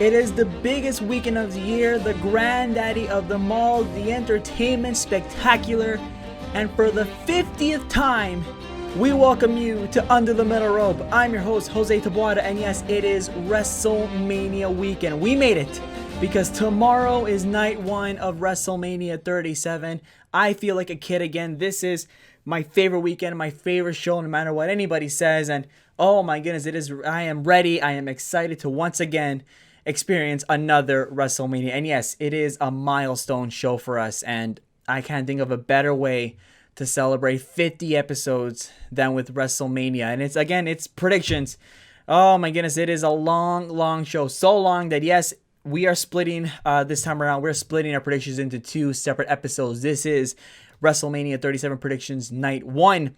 It is the biggest weekend of the year, the granddaddy of them all, the entertainment spectacular, and for the 50th time, we welcome you to Under the Middle Rope. I'm your host, Jose Taboada, and yes, it is WrestleMania weekend. We made it because tomorrow is night one of WrestleMania 37. I feel like a kid again. This is my favorite weekend, my favorite show, no matter what anybody says, and oh my goodness, it is. I am ready. I am excited to once again experience another WrestleMania. And yes, it is a milestone show for us, and I can't think of a better way to celebrate 50 episodes than with WrestleMania. And it's predictions. Oh my goodness, it is a long show. So long that yes, we are splitting this time around. We're splitting our predictions into two separate episodes. This is WrestleMania 37 predictions night 1.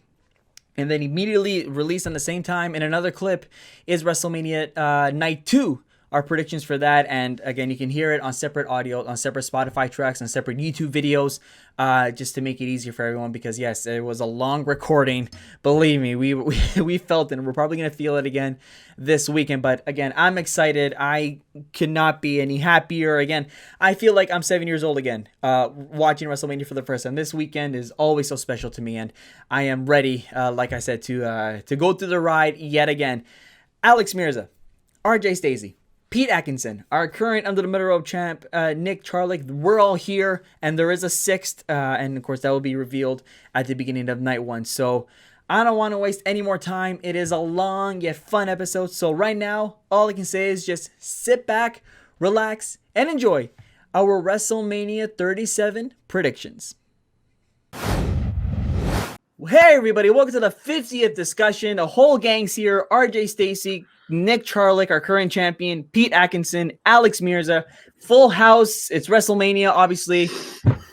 And then immediately released on the same time in another clip is WrestleMania night 2. Our predictions for that, and again, you can hear it on separate audio, on separate Spotify tracks, on separate YouTube videos, just to make it easier for everyone. Because yes, it was a long recording. Believe me, we felt it, and we're probably gonna feel it again this weekend. But again, I'm excited. I cannot be any happier. Again, I feel like I'm 7 years old again, watching WrestleMania for the first time. This weekend is always so special to me, and I am ready, like I said, to go through the ride yet again. Alex Mirza, RJ Stacey, Pete Atkinson, our current Under the Middle Rope champ, Nick Charlick, we're all here, and there is a sixth, and of course that will be revealed at the beginning of night 1. So I don't want to waste any more time. It is a long yet fun episode. So right now, all I can say is just sit back, relax, and enjoy our WrestleMania 37 predictions. Hey everybody, welcome to the 50th discussion. A whole gang's here. RJ Stacey, Nick Charlick, our current champion, Pete Atkinson, Alex Mirza, full house. It's WrestleMania, obviously.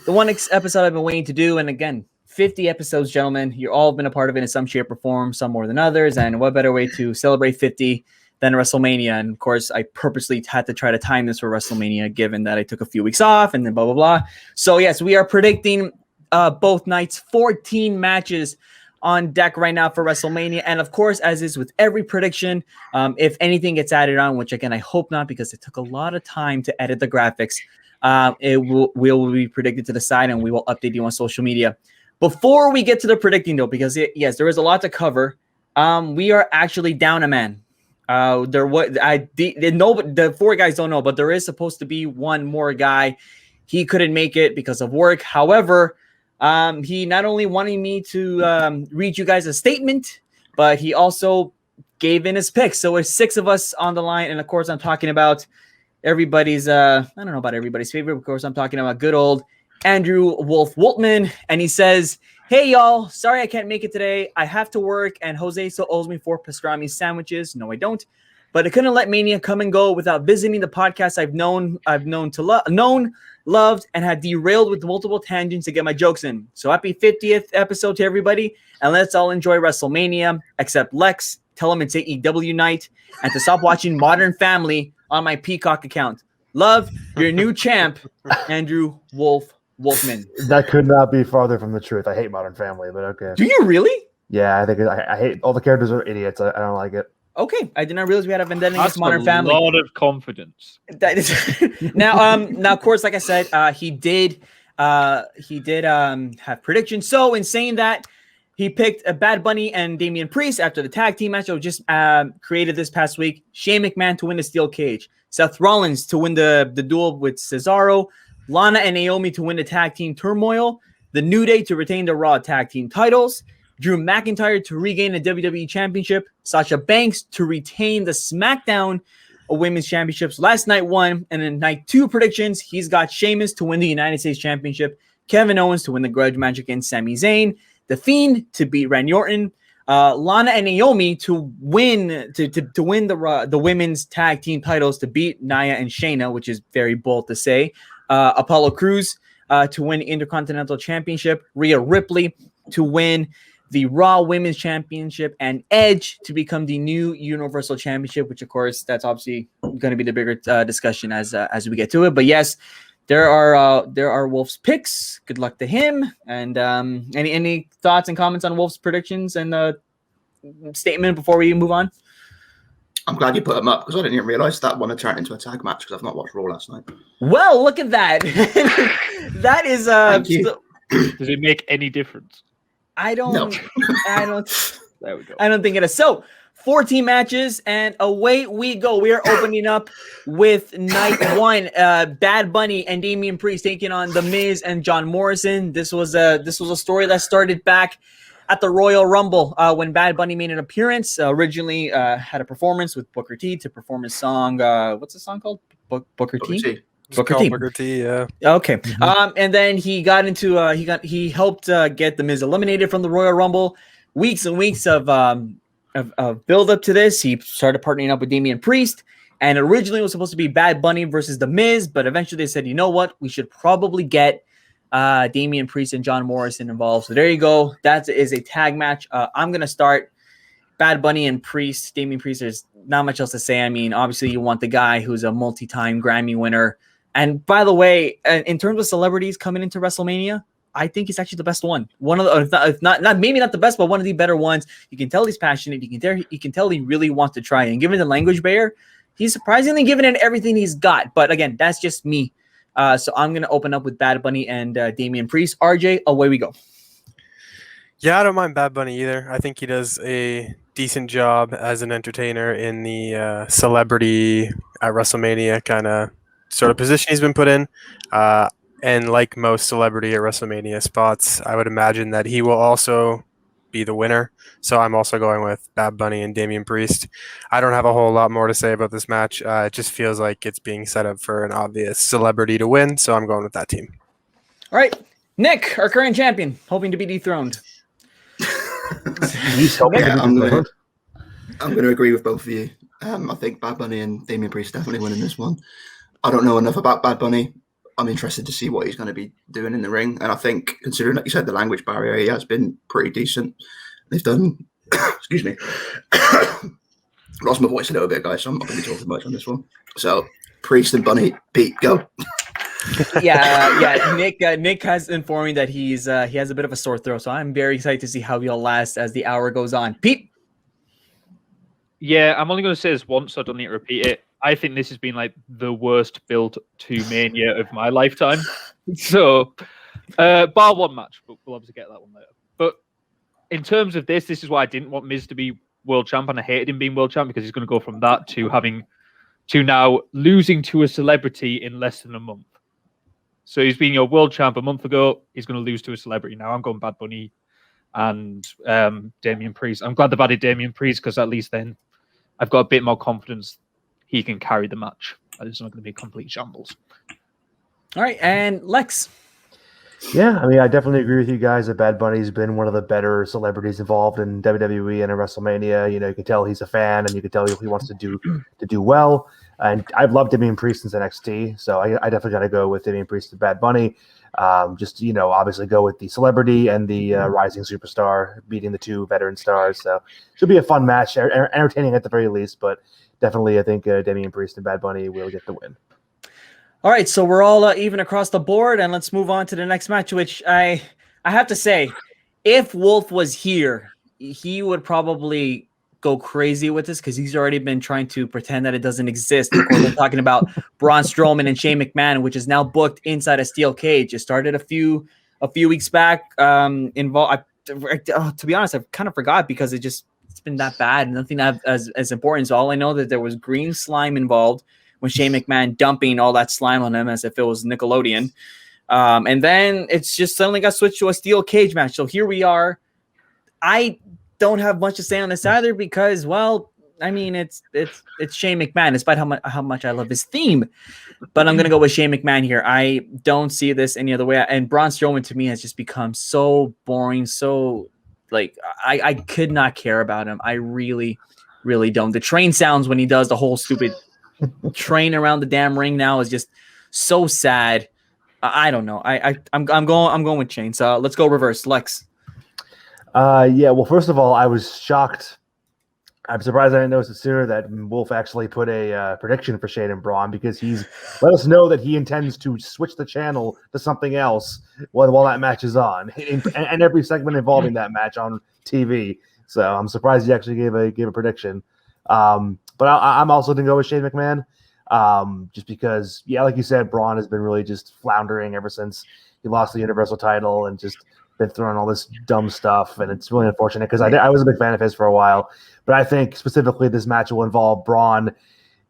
The one episode I've been waiting to do. And again, 50 episodes, gentlemen. You've all been a part of it in some shape or form, some more than others. And what better way to celebrate 50 than WrestleMania? And of course, I purposely had to try to time this for WrestleMania, given that I took a few weeks off and then blah, blah, blah. So yes, we are predicting both nights, 14 matches on deck right now for WrestleMania. And of course, as is with every prediction, if anything gets added on, which again, I hope not, because it took a lot of time to edit the graphics, it will be predicted to the side, and we will update you on social media. Before we get to the predicting though, because yes, there is a lot to cover, we are actually down a man. The four guys don't know, but there is supposed to be one more guy. He couldn't make it because of work. However, he not only wanted me to read you guys a statement, but he also gave in his picks. So it's 6 of us on the line. And of course, I'm talking about everybody's, I don't know about everybody's favorite. Of course, I'm talking about good old Andrew Wolf Woltman. And he says, hey, y'all, sorry I can't make it today. I have to work, and Jose still owes me 4 pastrami sandwiches. No, I don't. But I couldn't let Mania come and go without visiting the podcast I've known, loved, and had derailed with multiple tangents to get my jokes in. So happy 50th episode to everybody, and let's all enjoy WrestleMania, except Lex. Tell him it's AEW night, and to stop watching Modern Family on my Peacock account. Love, your new champ, Andrew Wolfman. That could not be farther from the truth. I hate Modern Family, but okay. Do you really? Yeah, I think I hate all the characters are idiots. I don't like it. Okay, I did not realize we had a vendetta against Modern Family. A lot of confidence. That is now. Of course, like I said, he did have predictions. So in saying that, he picked a Bad Bunny and Damien Priest after the tag team match that was just created this past week. Shane McMahon to win the steel cage. Seth Rollins to win the duel with Cesaro. Lana and Naomi to win the tag team Turmoil. The New Day to retain the Raw tag team titles. Drew McIntyre to regain the WWE Championship. Sasha Banks to retain the SmackDown Women's Championships. Last night 1, and in night 2 predictions, he's got Sheamus to win the United States Championship. Kevin Owens to win the grudge match against Sami Zayn. The Fiend to beat Randy Orton. Lana and Naomi to win the women's tag team titles, to beat Nia and Shayna, which is very bold to say. Apollo Crews to win the Intercontinental Championship. Rhea Ripley to win the Raw Women's Championship, and Edge to become the new Universal Championship, which of course that's obviously going to be the bigger discussion as we get to it. But yes, there are Wolf's picks. Good luck to him. And any thoughts and comments on Wolf's predictions and statement before we move on? I'm glad you put them up because I didn't even realize that one had turned into a tag match because I've not watched Raw last night. Well, look at that. That is Thank you. Does it make any difference? I don't. There we go. I don't think it is. So, 14 matches, and away we go. We are opening up with night one. Bad Bunny and Damien Priest taking on The Miz and John Morrison. This was a story that started back at the Royal Rumble when Bad Bunny made an appearance. Originally had a performance with Booker T to perform his song. What's the song called? Booker T. Booker T, yeah. Okay. And then he got into he helped get The Miz eliminated from the Royal Rumble. Weeks and weeks of build up to this. He started partnering up with Damien Priest, and originally it was supposed to be Bad Bunny versus The Miz, but eventually they said, you know what, we should probably get Damien Priest and John Morrison involved. So there you go. That is a tag match. I'm gonna start Bad Bunny and Priest. Damien Priest. There's not much else to say. I mean, obviously you want the guy who's a multi-time Grammy winner. And by the way, in terms of celebrities coming into WrestleMania, I think he's actually the best one. One of the, if not maybe not the best, but one of the better ones. You can tell he's passionate. You can tell he really wants to try. And given the language barrier, he's surprisingly giving it everything he's got. But again, that's just me. So I'm gonna open up with Bad Bunny and Damien Priest. RJ, away we go. Yeah, I don't mind Bad Bunny either. I think he does a decent job as an entertainer in the celebrity at WrestleMania kind of sort of position he's been put in. And like most celebrity at WrestleMania spots, I would imagine that he will also be the winner. So I'm also going with Bad Bunny and Damien Priest. I don't have a whole lot more to say about this match. It just feels like it's being set up for an obvious celebrity to win. So I'm going with that team. All right. Nick, our current champion, hoping to be dethroned. I'm going to agree with both of you. I think Bad Bunny and Damien Priest definitely winning this one. I don't know enough about Bad Bunny. I'm interested to see what he's going to be doing in the ring. And I think, considering, like you said, the language barrier, he has been pretty decent. They've done, excuse me, lost my voice a little bit, guys, so I'm not going to be talking much on this one. So, Priest and Bunny, Pete, go. Yeah. Nick has informed me that he has a bit of a sore throat, so I'm very excited to see how he'll last as the hour goes on. Pete? Yeah, I'm only going to say this once, so I don't need to repeat it. I think this has been like the worst build to Mania of my lifetime. So, bar one match, but we'll obviously get that one later. But in terms of this is why I didn't want Miz to be world champ, and I hated him being world champ because he's going to go from that to now losing to a celebrity in less than a month. So he's been your world champ a month ago. He's going to lose to a celebrity now. I'm going Bad Bunny and Damien Priest. I'm glad they've added Damien Priest because at least then I've got a bit more confidence he can carry the match. It's not going to be a complete shambles. All right, and Lex. Yeah, I mean, I definitely agree with you guys that Bad Bunny's been one of the better celebrities involved in WWE and in WrestleMania. You know, you can tell he's a fan, and you can tell he wants to do well. And I've loved Damien Priest since NXT, so I definitely got to go with Damien Priest and Bad Bunny. Just, you know, obviously go with the celebrity and the rising superstar beating the two veteran stars. So should be a fun match, entertaining at the very least, but definitely I think Damien Priest and Bad Bunny will get the win. All right, so we're all even across the board, and let's move on to the next match, which I have to say, if Wolf was here, he would probably go crazy with this because he's already been trying to pretend that it doesn't exist. Of course, we're talking about Braun Strowman and Shane McMahon, which is now booked inside a steel cage. It started a few weeks back. To be honest, I've kind of forgot because it's been that bad and nothing as important. So all I know that there was green slime involved with Shane McMahon dumping all that slime on him as if it was Nickelodeon. And then it's just suddenly got switched to a steel cage match. So here we are. I don't have much to say on this either because, well, I mean, it's Shane McMahon, despite how much I love his theme. But I'm going to go with Shane McMahon here. I don't see this any other way. And Braun Strowman, to me, has just become so boring, so, like, I could not care about him. I really, really don't. The train sounds when he does the whole stupid train around the damn ring now is just so sad. I don't know. I'm going with Shane. So let's go reverse. Lex. Yeah, well, first of all, I was shocked. I'm surprised I didn't notice it sooner that Wolf actually put a prediction for Shane and Braun because he's let us know that he intends to switch the channel to something else while that match is on, and every segment involving that match on TV. So I'm surprised he actually gave a prediction. But But I'm also going to go with Shane McMahon, just because, yeah, like you said, Braun has been really just floundering ever since he lost the Universal title and just been throwing all this dumb stuff. And it's really unfortunate because I was a big fan of his for a while. But I think specifically this match will involve Braun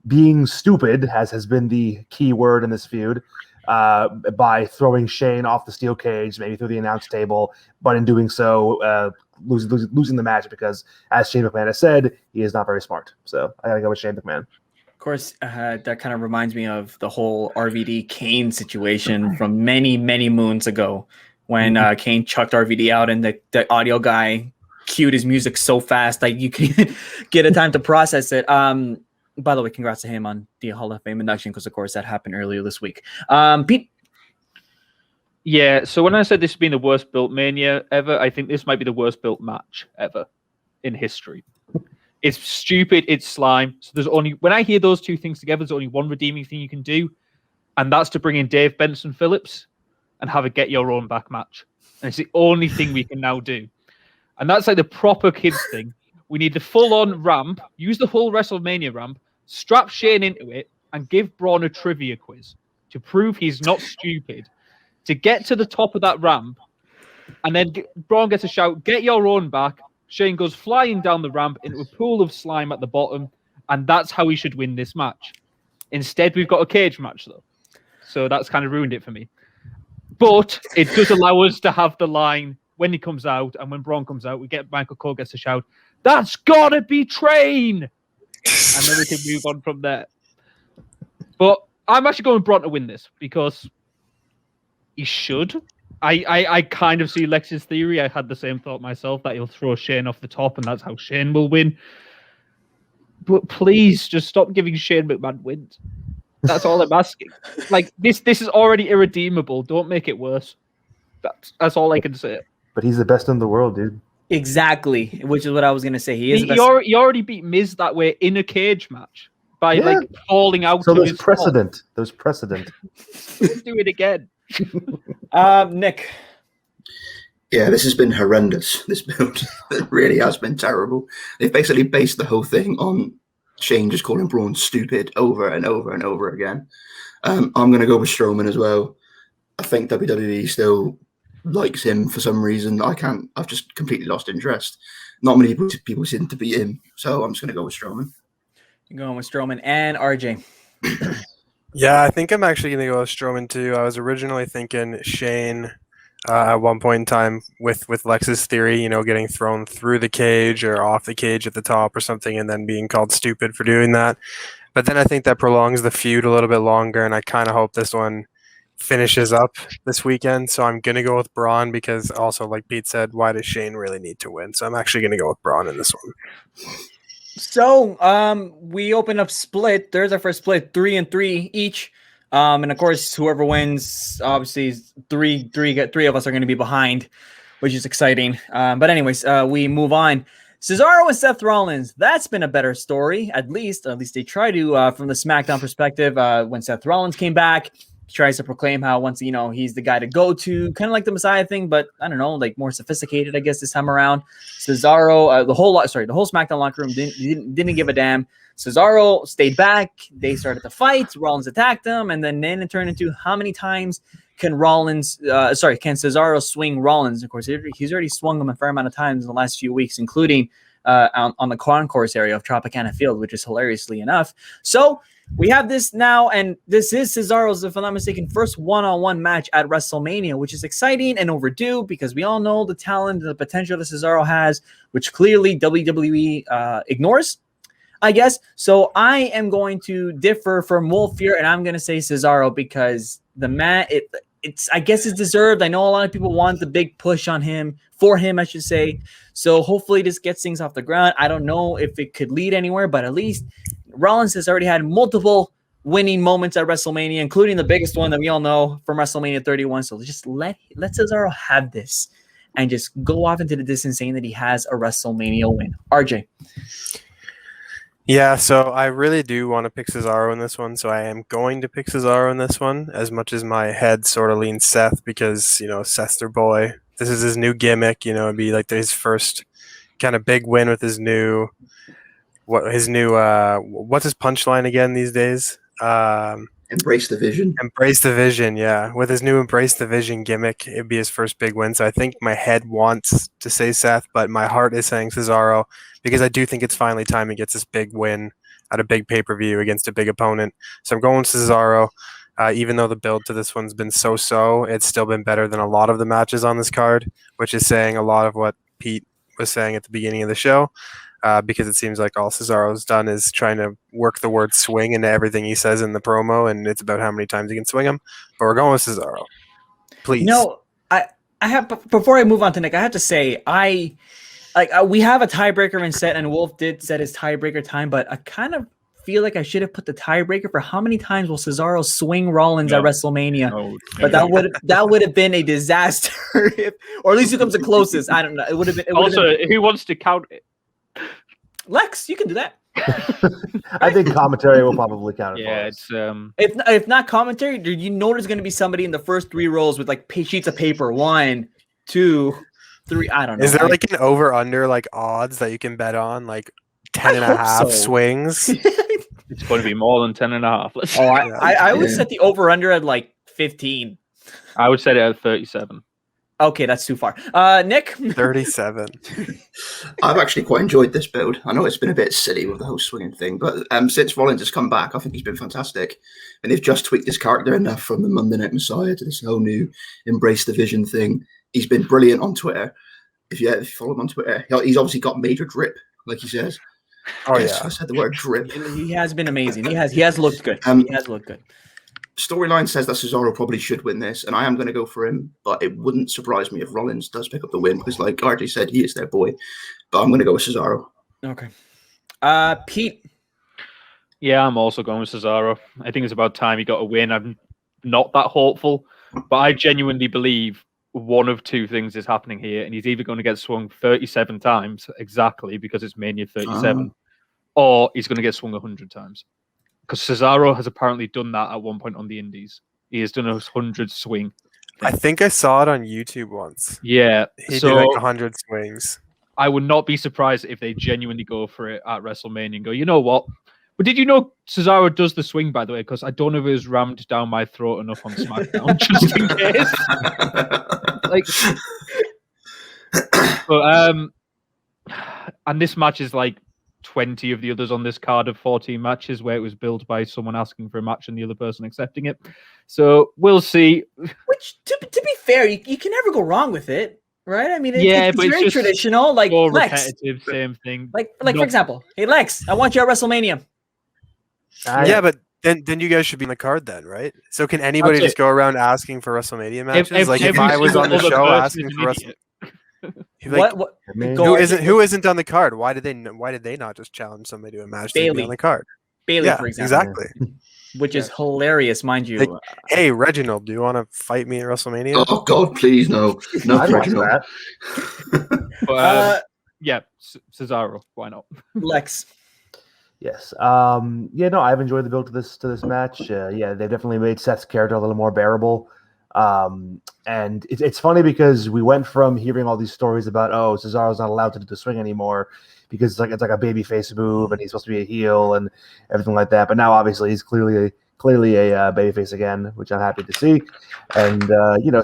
being stupid, as has been the key word in this feud, by throwing Shane off the steel cage, maybe through the announce table, but in doing so, losing the match because, as Shane McMahon has said, he is not very smart. So I got to go with Shane McMahon. Of course, that kind of reminds me of the whole RVD Kane situation from many, many moons ago when Kane chucked RVD out and the audio guy cued his music so fast that you couldn't get a time to process it. By the way, congrats to him on the Hall of Fame induction because, of course, that happened earlier this week. Pete? Yeah, so when I said this has been the worst built Mania ever, I think this might be the worst built match ever in history. It's stupid, it's slime. So there's only, when I hear those two things together, there's only one redeeming thing you can do, and that's to bring in Dave Benson Phillips and have a get your own back match. And it's the only thing we can now do. And that's like the proper kids thing. We need the full-on ramp, use the whole WrestleMania ramp, strap Shane into it, and give Braun a trivia quiz to prove he's not stupid. To get to the top of that ramp, and then Braun gets a shout, get your own back. Shane goes flying down the ramp into a pool of slime at the bottom, and that's how he should win this match. Instead, we've got a cage match, though. So that's kind of ruined it for me. But it does allow us to have the line when he comes out, and when Braun comes out, we get Michael Cole gets a shout, that's gotta be Train! And then we can move on from there. But I'm actually going Braun to win this, because he should. I kind of see Lex's theory. I had the same thought myself, that he'll throw Shane off the top, and that's how Shane will win. But please, just stop giving Shane McMahon wins. That's all I'm asking. Like, this is already irredeemable. Don't make it worse. That's all I can say. But he's the best in the world, dude. Exactly, which is what I was going to say. He is. He already beat Miz that way in a cage match by like falling out. So there's precedent. Spot. There's precedent. Don't do it again. Nick. Yeah, this has been horrendous. This build it really has been terrible. They've basically based the whole thing on Shane just calling Braun stupid over and over and over again. I'm going to go with Strowman as well. I think WWE still likes him for some reason. I've just completely lost interest. Not many people seem to beat him, so I'm just going to go with Strowman. You're going with Strowman and RJ. Yeah, I think I'm actually going to go with Strowman too. I was originally thinking Shane at one point in time with Lex's theory, getting thrown through the cage or off the cage at the top or something and then being called stupid for doing that. But then I think that prolongs the feud a little bit longer, and I kind of hope this one finishes up this weekend. So I'm going to go with Braun because also, like Pete said, why does Shane really need to win? So I'm actually going to go with Braun in this one. So we open up split. There's our first split, 3-3 each. And of course, whoever wins, obviously, three of us are going to be behind, which is exciting. But anyways, we move on. Cesaro and Seth Rollins. That's been a better story, at least they try to, from the SmackDown perspective. When Seth Rollins came back, he tries to proclaim how once he's the guy to go to, kind of like the Messiah thing, but I don't know, like more sophisticated, I guess, this time around. Cesaro, the whole SmackDown locker room didn't give a damn. Cesaro stayed back. They started to fight. Rollins attacked him, and then it turned into how many times can Cesaro swing Rollins? Of course, he's already swung him a fair amount of times in the last few weeks, including on the concourse area of Tropicana Field, which is hilariously enough. So we have this now, and this is Cesaro's, if I'm not mistaken, first one-on-one match at WrestleMania, which is exciting and overdue because we all know the talent and the potential that Cesaro has, which clearly WWE ignores, I guess. So I am going to differ from Wolf here, and I'm going to say Cesaro because the match, I guess it's deserved. I know a lot of people want the big push on him, for him, I should say. So hopefully this gets things off the ground. I don't know if it could lead anywhere, but at least Rollins has already had multiple winning moments at WrestleMania, including the biggest one that we all know from WrestleMania 31. So just let Cesaro have this and just go off into the distance saying that he has a WrestleMania win. RJ. Yeah, so I really do want to pick Cesaro in this one, so I am going to pick Cesaro in this one, as much as my head sort of leans Seth because, Seth's their boy. This is his new gimmick, it'd be like his first kind of big win with his new what his new what's his punchline again these days? Embrace the vision. Embrace the vision, yeah. With his new Embrace the Vision gimmick, it'd be his first big win. So I think my head wants to say Seth, but my heart is saying Cesaro because I do think it's finally time he gets this big win at a big pay-per-view against a big opponent. So I'm going Cesaro. Even though the build to this one's been so-so, it's still been better than a lot of the matches on this card, which is saying a lot of what Pete was saying at the beginning of the show. Because it seems like all Cesaro's done is trying to work the word swing into everything he says in the promo, and it's about how many times he can swing them. But we're going with Cesaro. Please. No, I have before I move on to Nick, I have to say we have a tiebreaker in set, and Wolf did set his tiebreaker time, but I kind of feel like I should have put the tiebreaker for how many times will Cesaro swing Rollins at WrestleMania. But that would have been a disaster, or at least who comes the closest. I don't know. It would have been. Who wants to count it? Lex, you can do that. I think commentary will probably count it. Yeah, it's if not commentary, do you know there's going to be somebody in the first 3 rows with like sheets of paper? 1, 2, 3. I don't know. Is there like an over/under like odds that you can bet on, like 10.5 swings? It's going to be more than 10.5. I would set the over/under at like 15. I would set it at 37. Okay, that's too far. Nick? 37. I've actually quite enjoyed this build. I know it's been a bit silly with the whole swinging thing, but since Rollins has come back, I think he's been fantastic. And they've just tweaked his character enough from the Monday Night Messiah to this whole new Embrace the Vision thing. He's been brilliant on Twitter. If you follow him on Twitter, he's obviously got major drip, like he says. Oh, yes, yeah. I said the word drip. He has been amazing. He has looked good. He has looked good. Storyline says that Cesaro probably should win this, and I am going to go for him, but it wouldn't surprise me if Rollins does pick up the win, because like RJ said, he is their boy. But I'm going to go with Cesaro. Okay. Pete? Yeah, I'm also going with Cesaro. I think it's about time he got a win. I'm not that hopeful, but I genuinely believe one of 2 things is happening here, and he's either going to get swung 37 times exactly because it's Mania 37, or he's going to get swung 100 times. Because Cesaro has apparently done that at one point on the Indies. He has done a 100 swing thing. I think I saw it on YouTube once. Yeah. He did like 100 swings. I would not be surprised if they genuinely go for it at WrestleMania and go, you know what? But did you know Cesaro does the swing, by the way? Because I don't know if it was rammed down my throat enough on SmackDown, just in case. And this match is like 20 of the others on this card of 14 matches where it was built by someone asking for a match and the other person accepting it. So we'll see. Which, to be fair, you can never go wrong with it, right? I mean, it's but very it's traditional. Like Lex, repetitive, same thing. Like for example, hey Lex, I want you at WrestleMania. Yeah, but then you guys should be on the card then, right? So can anybody just go around asking for WrestleMania matches? If I was on the show asking for WrestleMania. Like, who isn't on the card? Why did they not just challenge somebody to a match to be on the card? Bailey, for example. Exactly. Which is hilarious, mind you. Like, hey, Reginald, do you want to fight me at WrestleMania? Oh God, please no, not Reginald. Cesaro, why not? Lex. Yes. I've enjoyed the build to this match. They've definitely made Seth's character a little more bearable. And it's funny because we went from hearing all these stories about, Cesaro's not allowed to do the swing anymore because it's like a babyface move and he's supposed to be a heel and everything like that. But now obviously he's clearly a babyface again, which I'm happy to see. And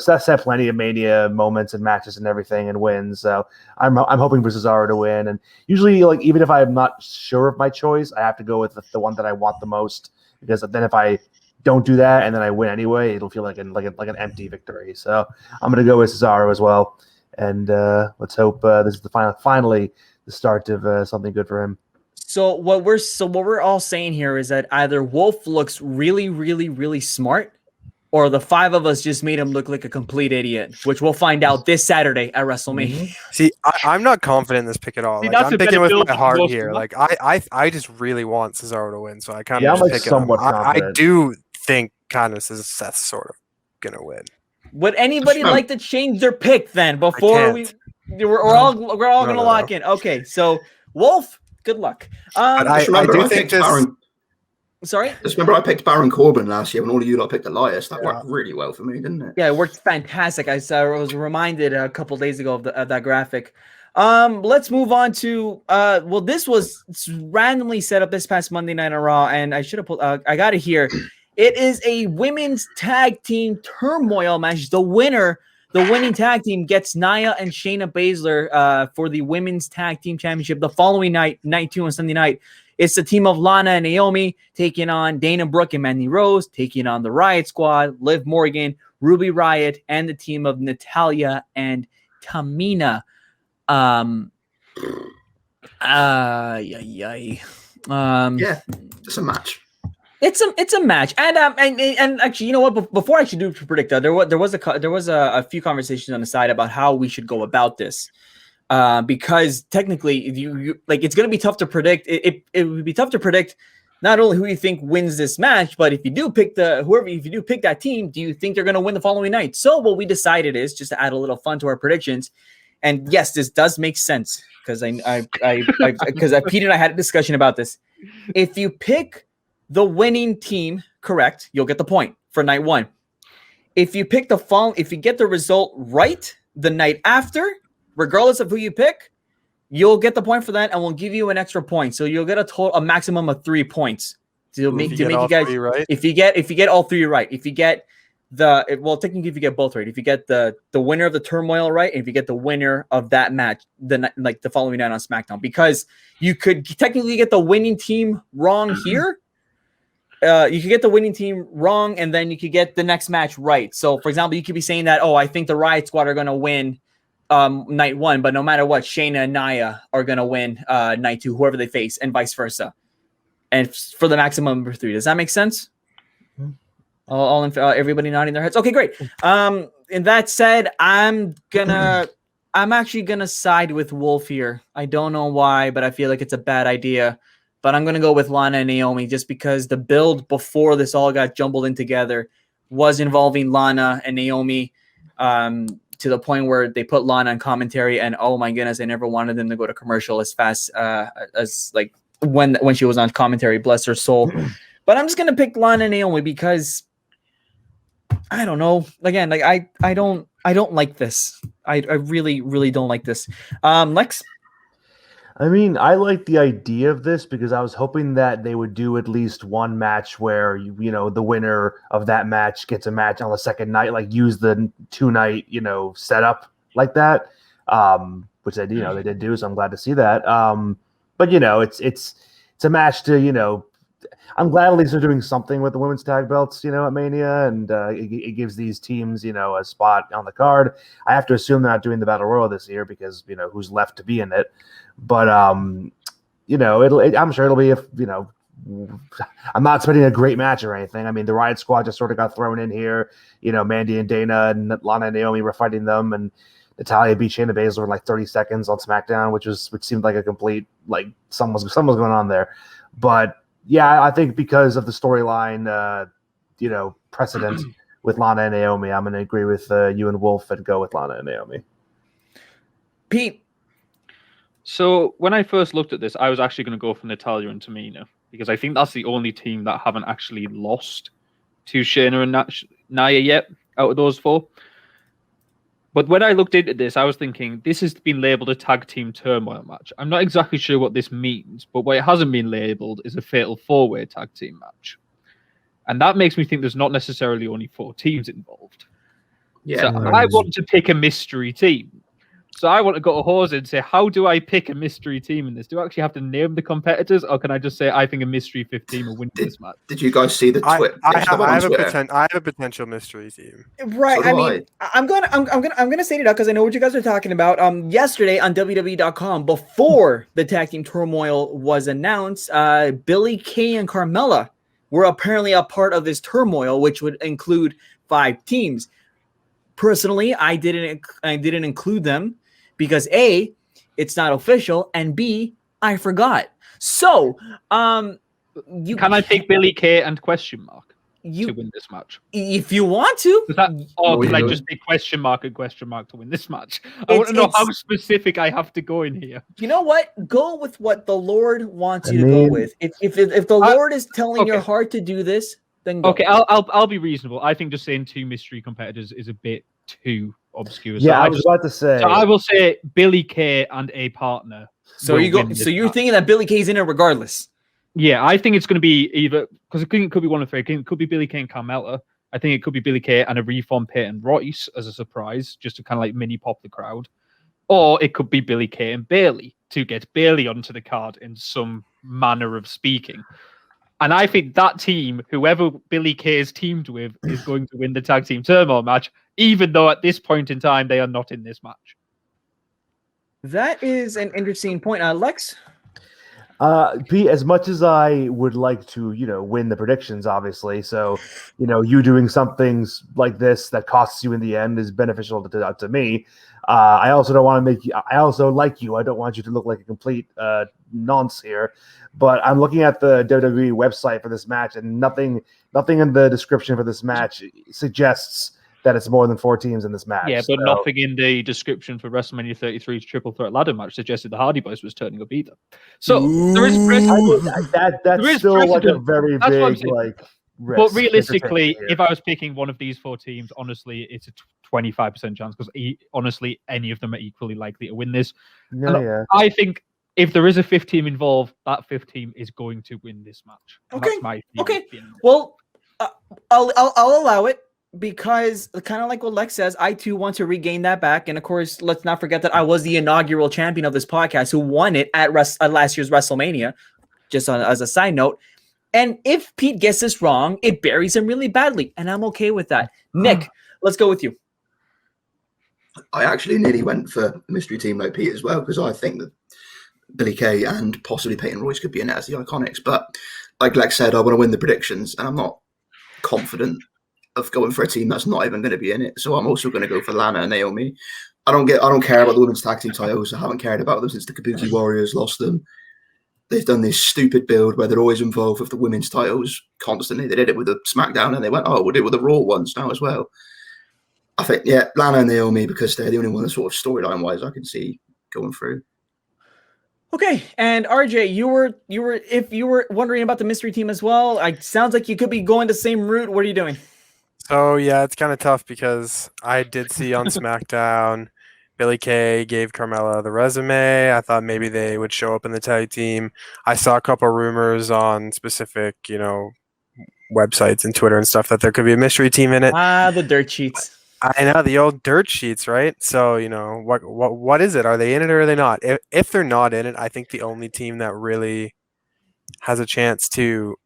Seth's had plenty of Mania moments and matches and everything and wins. So I'm hoping for Cesaro to win. And usually, like, even if I'm not sure of my choice, I have to go with the one that I want the most, because then if I don't do that and then I win anyway, it'll feel like an empty victory. So I'm going to go with Cesaro as well. And let's hope this is finally the start of something good for him. So what we're all saying here is that either Wolf looks really, really, really smart, or the 5 of us just made him look like a complete idiot, which we'll find out this Saturday at WrestleMania. See, I'm not confident in this pick at all. Like, I'm picking with my heart here. Like I just really want Cesaro to win, so I kind of pick him. I do think kind of Seth's sort of gonna win. Would anybody like to change their pick then before we're all gonna lock in? Okay, so Wolf, good luck. But I do think this. Sorry? Just remember I picked Baron Corbin last year when all of you lot picked Elias. That worked really well for me, didn't it? Yeah, it worked fantastic. I was reminded a couple days ago of that graphic. Let's move on to well, this was randomly set up this past Monday Night on Raw, and I should have pulled. I got it here. It is a women's tag team turmoil match. The winning tag team gets Nia and Shayna Baszler for the women's tag team championship. The following night 2 on Sunday night, it's the team of Lana and Naomi taking on Dana Brooke and Mandy Rose, taking on the Riot Squad, Liv Morgan, Ruby Riott, and the team of Natalya and Tamina. Yeah, it's a match. It's a match, and actually, you know what? Before I should do to predict, there was a few conversations on the side about how we should go about this, because technically, if you like, it's going to be tough to predict. It would be tough to predict not only who you think wins this match, but if you do pick that team, do you think they're going to win the following night? So what we decided is just to add a little fun to our predictions, and yes, this does make sense because Pete and I had a discussion about this. If you pick the winning team correct, you'll get the point for night 1. If you pick if you get the result right the night after, regardless of who you pick, you'll get the point for that, and we'll give you an extra point. So you'll get a maximum of 3 points to make you guys right. If you get all 3 right, if you get technically if you get both right, if you get the winner of the turmoil right, and if you get the winner of that match the following night on SmackDown, because you could technically get the winning team wrong here. You could get the winning team wrong, and then you could get the next match right. So, for example, you could be saying that, I think the Riot Squad are going to win night 1, but no matter what, Shayna and Nia are going to win night 2, whoever they face, and vice versa. And for the maximum number 3. Does that make sense? Everybody nodding their heads. Okay, great. And that said, I'm actually gonna side with Wolf here. I don't know why, but I feel like it's a bad idea. But I'm going to go with Lana and Naomi just because the build before this all got jumbled in together was involving Lana and Naomi to the point where they put Lana on commentary, and oh my goodness, I never wanted them to go to commercial as fast as like when she was on commentary, bless her soul. But I'm just going to pick Lana and Naomi because I don't know. Again, like I don't like this. I really, really don't like this. Lex? I mean, I like the idea of this because I was hoping that they would do at least one match where, the winner of that match gets a match on the second night, like use the 2-night, setup like that, which they did do. So I'm glad to see that. But it's a match to, I'm glad at least they're doing something with the women's tag belts, at Mania, and it gives these teams, a spot on the card. I have to assume they're not doing the Battle Royal this year because, who's left to be in it. But I'm sure it'll be I'm not expecting a great match or anything. I mean, the Riot Squad just sort of got thrown in here. Mandy and Dana and Lana and Naomi were fighting them, and Natalya beat Shayna Baszler in like 30 seconds on SmackDown, which seemed like a complete something was going on there. But yeah, I think because of the storyline, precedent with Lana and Naomi, I'm going to agree with you and Wolf and go with Lana and Naomi. Pete. So when I first looked at this, I was actually going to go for Natalya and Tamina because I think that's the only team that haven't actually lost to Shayna and Nia yet out of those 4. But when I looked into this, I was thinking this has been labeled a tag team turmoil match. I'm not exactly sure what this means, but what it hasn't been labeled is a fatal 4-way tag team match. And that makes me think there's not necessarily only 4 teams involved. Yeah, so I want to pick a mystery team. So I want to go to Jose and say, how do I pick a mystery team in this? Do I actually have to name the competitors, or can I just say I think a mystery 15 will win this match? Did you guys see the tweet? I have a potential mystery team. Right. So I'm gonna say it out because I know what you guys are talking about. Yesterday on WWE.com, before the tag team turmoil was announced, Billie Kay and Carmella were apparently a part of this turmoil, which would include 5 teams. Personally, I didn't include them because A, it's not official, and B, I forgot. So, can I pick Billie Kay and question mark? to win this match? If you want to. Or can I just be question mark to win this match? I want to know how specific I have to go in here. You know what? Go with what the Lord wants you to go with. If the Lord is telling your heart to do this, then go. Okay, I'll be reasonable. I think just saying 2 mystery competitors is a bit too obscure. Yeah, so I was about to say. So I will say Billy Kay and a partner. So you're thinking that Billy Kay's in it regardless. Yeah, I think it's going to be either, because it could be one of three. It could be Billy Kay and Carmella. I think it could be Billy Kay and a reformed Peyton Royce as a surprise, just to kind of like mini pop the crowd. Or it could be Billy Kay and Bayley to get Bayley onto the card in some manner of speaking. And I think that team, whoever Billy Kay is teamed with, is going to win the tag team turmoil match, even though at this point in time they are not in this match. That is an interesting point. Lex? Pete, as much as I would like to, win the predictions, obviously, so, you doing some things like this that costs you in the end is beneficial to me. I also don't want to make you, I also like you. I don't want you to look like a complete nonce here, but I'm looking at the WWE website for this match, and nothing in the description for this match suggests that it's more than 4 teams in this match. Yeah, but nothing in the description for WrestleMania 33's triple threat ladder match suggested the Hardy Boys was turning up either. So there is precedent. That's still like a very big risk. But realistically, if I was picking one of these 4 teams, honestly, it's a 25% chance because honestly, any of them are equally likely to win this. Yeah. I think if there is a 5th team involved, that 5th team is going to win this match. Okay. That's my opinion. Well, I'll allow it. Because kind of like what Lex says, I too want to regain that back. And of course, let's not forget that I was the inaugural champion of this podcast who won it at last year's WrestleMania, just as a side note. And if Pete gets this wrong, it buries him really badly. And I'm okay with that. Nick, let's go with you. I actually nearly went for a mystery team like Pete as well, because I think that Billy Kay and possibly Peyton Royce could be in it as the Iconics. But like Lex said, I want to win the predictions, and I'm not confident of going for a team that's not even going to be in it. So I'm also going to go for Lana and Naomi. I don't care about the women's tag team titles. I haven't cared about them since the Kabuki Warriors lost them. They've done this stupid build where they're always involved with the women's titles constantly. They did it with the SmackDown and they went, we'll do it with the Raw ones now as well. I think, Lana and Naomi, because they're the only one that sort of storyline wise I can see going through. Okay, and RJ, if you were wondering about the mystery team as well, it sounds like you could be going the same route. What are you doing? So, yeah, it's kind of tough because I did see on SmackDown, Billy Kay gave Carmella the resume. I thought maybe they would show up in the tag team. I saw a couple rumors on specific, websites and Twitter and stuff that there could be a mystery team in it. The dirt sheets. I know, the old dirt sheets, right? So, what is it? Are they in it or are they not? If they're not in it, I think the only team that really has a chance to...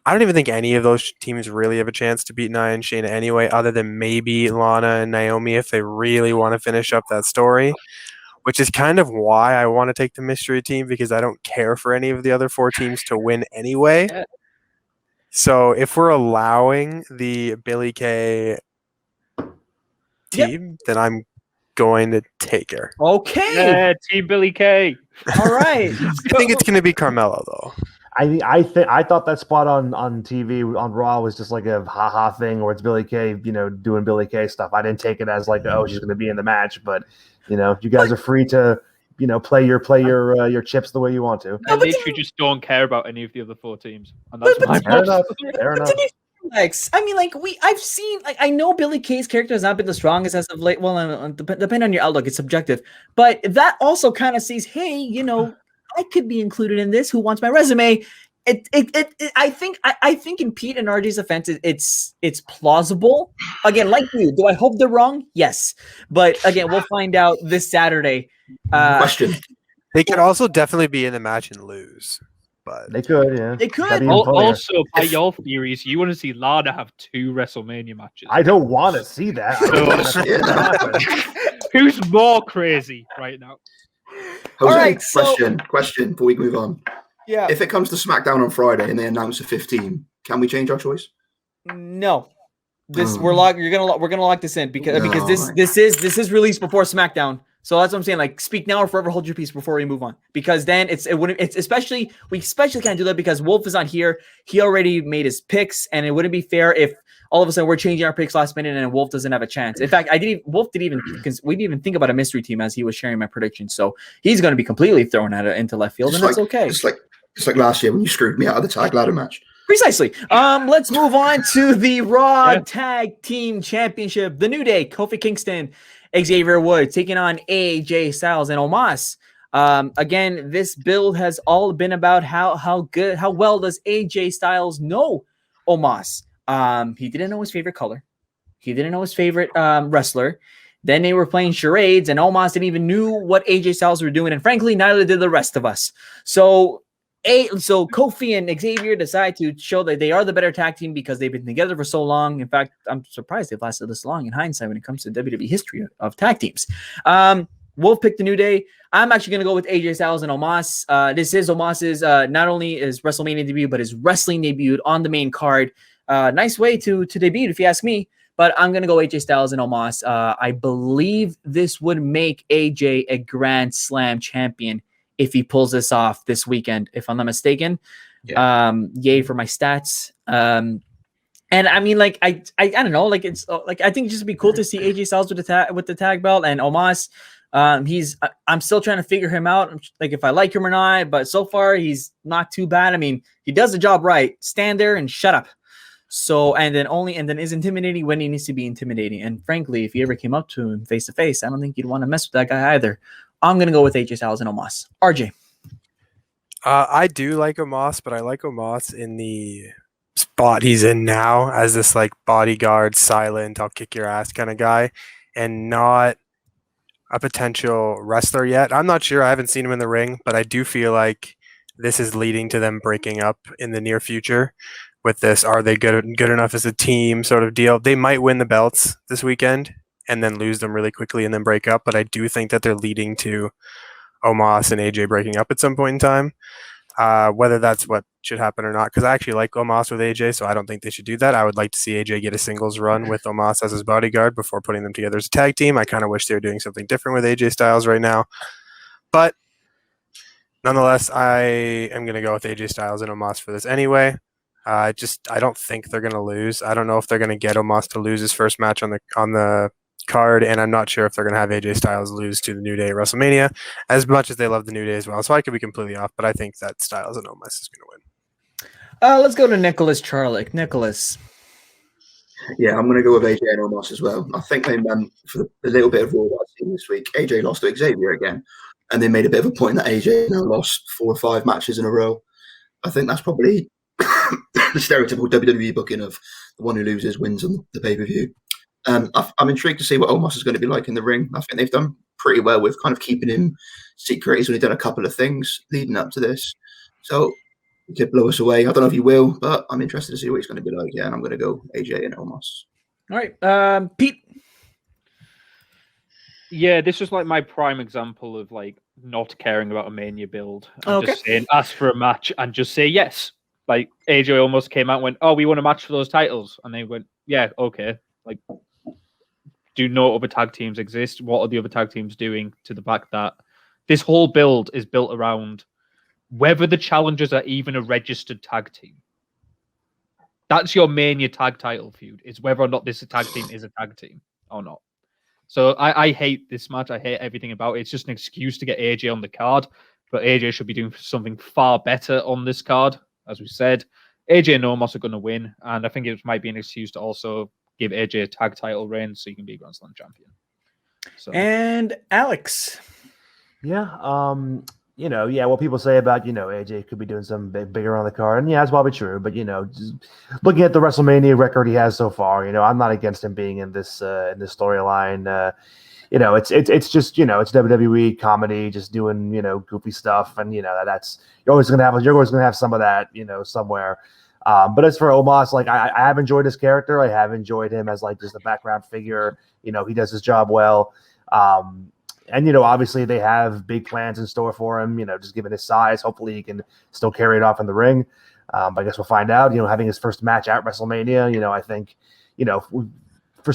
I don't even think any of those teams really have a chance to beat Nia and Shayna anyway, other than maybe Lana and Naomi if they really want to finish up that story, which is kind of why I want to take the mystery team, because I don't care for any of the other 4 teams to win anyway. So if we're allowing the Billy Kay team, then I'm going to take her. Okay. Yeah, Team Billy Kay. All right. I think it's going to be Carmella, though. I thought that spot on TV on Raw was just like a haha thing, where it's Billy Kay, doing Billy Kay stuff. I didn't take it as like, she's going to be in the match, but you guys are free to play your chips the way you want to. I literally just don't care about any of the other 4 teams, and that's my fair enough. I mean, I've seen, I know Billy Kay's character has not been the strongest as of late. Well, depending on your outlook, it's subjective, but that also kind of sees, hey, I could be included in this. Who wants my resume? I think in Pete and RJ's offense, it's plausible. Again, like you, do I hope they're wrong? Yes, but again, we'll find out this Saturday. Question: They could also definitely be in the match and lose, but they could, yeah. They could. Also, by your theories, you want to see Lana have 2 WrestleMania matches. I don't want to see that. Who's more crazy right now? Jose, all right, question before we move on. Yeah. If it comes to SmackDown on Friday and they announce a 15, can we change our choice? No. We're gonna lock this in because this is released before SmackDown. So that's what I'm saying. Like, speak now or forever hold your peace before we move on, because then it's especially can't do that because Wolf is not here. He already made his picks, and it wouldn't be fair if all of a sudden we're changing our picks last minute and Wolf doesn't have a chance. In fact, Wolf didn't even because we didn't even think about a mystery team as he was sharing my predictions. So he's going to be completely thrown into left field, and that's okay. It's like last year when you screwed me out of the tag ladder match. Precisely. Let's move on to the Raw Tag Team Championship. The New Day, Kofi Kingston, Xavier Woods taking on AJ Styles and Omos. Again, this build has all been about how well does AJ Styles know Omos. He didn't know his favorite color. He didn't know his favorite wrestler. Then they were playing charades, and Omos didn't even knew what AJ Styles were doing. And frankly, neither did the rest of us. So Kofi and Xavier decide to show that they are the better tag team because they've been together for so long. In fact, I'm surprised they've lasted this long in hindsight when it comes to WWE history of tag teams. Wolf picked the New Day. I'm actually going to go with AJ Styles and Omos. This is Omos's not only his WrestleMania debut, but his wrestling debut on the main card. Nice way to debut, if you ask me. But I'm going to go AJ Styles and Omos. I believe this would make AJ a Grand Slam champion if he pulls this off this weekend, if I'm not mistaken. Yeah. Yay for my stats. And I mean, like, I don't know, like, it's like, I think it'd just be cool to see AJ Styles with the tag belt, and Omos. I'm still trying to figure him out, like, if I like him or not, but so far he's not too bad. I mean, he does the job right. Stand there and shut up. So, and then is intimidating when he needs to be intimidating. And frankly, if you ever came up to him face to face, I don't think you'd want to mess with that guy either. I'm going to go with AJ Styles and Omos. RJ. I do like Omos, but I like Omos in the spot he's in now as this like bodyguard, silent, I'll kick your ass kind of guy, and not a potential wrestler yet. I'm not sure. I haven't seen him in the ring, but I do feel like this is leading to them breaking up in the near future. With this, are they good enough as a team sort of deal? They might win the belts this weekend and then lose them really quickly and then break up. But I do think that they're leading to Omos and AJ breaking up at some point in time. Whether that's what should happen or not, because I actually like Omos with AJ, so I don't think they should do that. I would like to see AJ get a singles run with Omos as his bodyguard before putting them together as a tag team. I kind of wish they were doing something different with AJ Styles right now. But nonetheless, I am going to go with AJ Styles and Omos for this anyway. I don't think they're going to lose. I don't know if they're going to get Omos to lose his first match on the card, and I'm not sure if they're going to have AJ Styles lose to the New Day at WrestleMania, as much as they love the New Day as well. So I could be completely off, but I think that Styles and Omos is going to win. Let's go to Nicholas Charlick. Nicholas. Yeah, I'm going to go with AJ and Omos as well. I think they for the little bit of Raw that I've seen this week, AJ lost to Xavier again, and they made a bit of a point that AJ now lost 4 or 5 matches in a row. I think that's probably the stereotypical WWE booking of the one who loses wins on the pay-per-view. I'm intrigued to see what Omos is going to be like in the ring. I think they've done pretty well with kind of keeping him secret. He's only done a couple of things leading up to this. So he could blow us away. I don't know if he will, but I'm interested to see what he's going to be like. Yeah, and I'm going to go AJ and Omos. All right. Pete. Yeah, this was like my prime example of like not caring about a Mania build. Just saying, ask for a match and just say yes. Like AJ almost came out and went, "Oh, we want a match for those titles," and they went, "Yeah, okay." Like, do no other tag teams exist? What are the other tag teams doing? To the fact that this whole build is built around whether the challengers are even a registered tag team. That's your Mania tag title feud. Is whether or not this tag team is a tag team or not. So I hate this match. I hate everything about it. It's just an excuse to get AJ on the card, but AJ should be doing something far better on this card. As we said, AJ and Omos are going to win, and I think it might be an excuse to also give AJ a tag title reign so you can be Grand Slam champion. So. And Alex. Yeah, what people say about, AJ could be doing something bigger on the card, and yeah, that's probably true, but, just looking at the WrestleMania record he has so far, I'm not against him being in this storyline. It's just, it's WWE comedy, just doing, goofy stuff. And, that's, you're always going to have some of that, somewhere. But as for Omos, like, I have enjoyed his character. I have enjoyed him as like just a background figure. He does his job well. And, obviously they have big plans in store for him, just given his size. Hopefully he can still carry it off in the ring. I guess we'll find out, having his first match at WrestleMania, I think,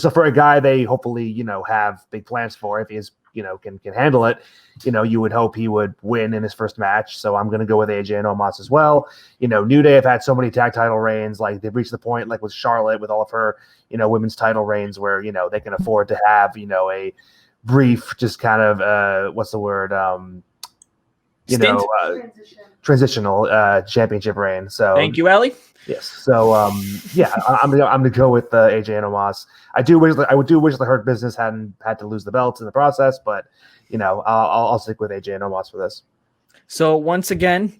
for a guy they hopefully, have big plans for. If he has can handle it, you would hope he would win in his first match. So I'm going to go with AJ and Omos as well. New Day have had so many tag title reigns. Like they've reached the point, like with Charlotte, with all of her, women's title reigns, where, they can afford to have, a brief, just kind of, what's the word? Transitional championship reign. So Thank you, Ellie. yes. So I'm gonna go with AJ and Omos. I do wish the Hurt Business hadn't had to lose the belts in the process, but I'll stick with AJ and Omos for this. So once again,